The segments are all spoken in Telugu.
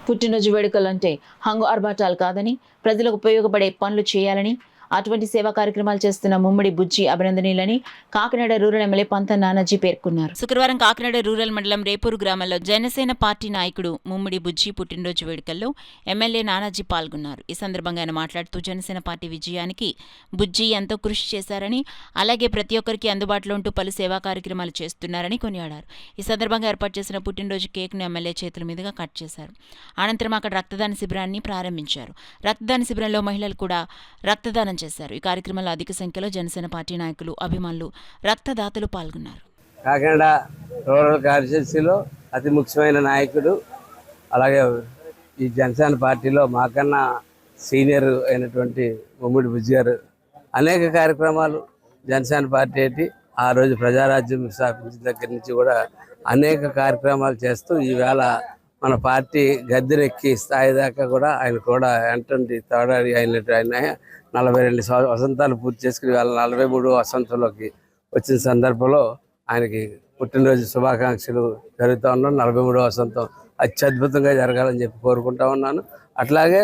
పుట్టినరోజు వేడుకలంటే హంగు ఆర్భాటాలు కాదని ప్రజలకు ఉపయోగపడే పనులు చేయాలని అటువంటి సేవా కార్యక్రమాలు చేస్తున్న ముమ్మడి బుజ్జి అభినందనీయులని కాకినాడ రూరల్ ఎమ్మెల్యే పంత నానాజీ పేర్కొన్నారు. శుక్రవారం కాకినాడ రూరల్ మండలం రేపూరు గ్రామంలో జనసేన పార్టీ నాయకుడు ముమ్మడి బుజ్జి పుట్టినరోజు వేడుకల్లో ఎమ్మెల్యే నానాజీ పాల్గొన్నారు. ఈ సందర్భంగా ఆయన మాట్లాడుతూ జనసేన పార్టీ విజయానికి బుజ్జి ఎంతో కృషి చేశారని, అలాగే ప్రతి ఒక్కరికి అందుబాటులో ఉంటూ పలు సేవా కార్యక్రమాలు చేస్తున్నారని కొనియాడారు. ఈ సందర్భంగా ఏర్పాటు చేసిన పుట్టినరోజు కేక్ను ఎమ్మెల్యే చేతుల మీదుగా కట్ చేశారు. అనంతరం అక్కడ రక్తదాన శిబిరాన్ని ప్రారంభించారు. రక్తదాన శిబిరంలో మహిళలు కూడా రక్తదానం చేశారు. ఈ కార్యక్రమంలో అధిక సంఖ్యలో జనసేన పార్టీ నాయకులు, అభిమానులు, రక్తదాతలు పాల్గొన్నారు. కాకినాడ రూరల్ కాన్స్టిట్యున్సీలో అతి ముఖ్యమైన నాయకుడు, అలాగే ఈ జనసేన పార్టీలో మాకన్నా సీనియర్ అయినటువంటి ముమ్మడి బుజ్జి గారు అనేక కార్యక్రమాలు జనసేన పార్టీ ఏంటి ఆ రోజు ప్రజారాజ్యం స్థాపించిన దగ్గర నుంచి కూడా అనేక కార్యక్రమాలు చేస్తూ ఈవేళ మన పార్టీ గద్దెనెక్కి స్థాయి దాకా కూడా ఆయన కూడా ఎంటండి తోడాడి ఆయన 42 వసంతాలు పూర్తి చేసుకుని వాళ్ళ 43వ వసంతంలోకి వచ్చిన సందర్భంలో ఆయనకి పుట్టినరోజు శుభాకాంక్షలు జరుగుతూ ఉన్నాను. 43వ వసంతం అత్యద్భుతంగా జరగాలని చెప్పి కోరుకుంటా ఉన్నాను. అట్లాగే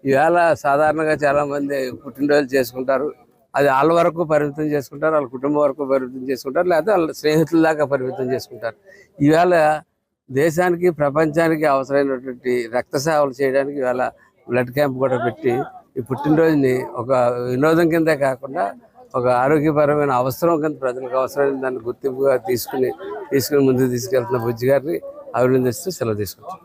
ఈవేళ సాధారణంగా చాలామంది పుట్టినరోజు చేసుకుంటారు. అది వాళ్ళ వరకు పరిమితం చేసుకుంటారు, వాళ్ళ కుటుంబం వరకు పరిమితం చేసుకుంటారు, లేకపోతే వాళ్ళ స్నేహితుల దాకా పరిమితం చేసుకుంటారు. ఈవేళ దేశానికి ప్రపంచానికి అవసరమైనటువంటి రక్త సేవలు చేయడానికి ఇవాళ బ్లడ్ క్యాంప్ కూడా పెట్టి ఈ పుట్టినరోజుని ఒక వినోదం కిందే కాకుండా ఒక ఆరోగ్యపరమైన అవసరం కింద ప్రజలకు అవసరమైన దాన్ని గుర్తింపుగా తీసుకుని ముందుకు తీసుకెళ్తున్న బుజ్జి గారిని అభినందిస్తూ సెలవు తీసుకుంటాం.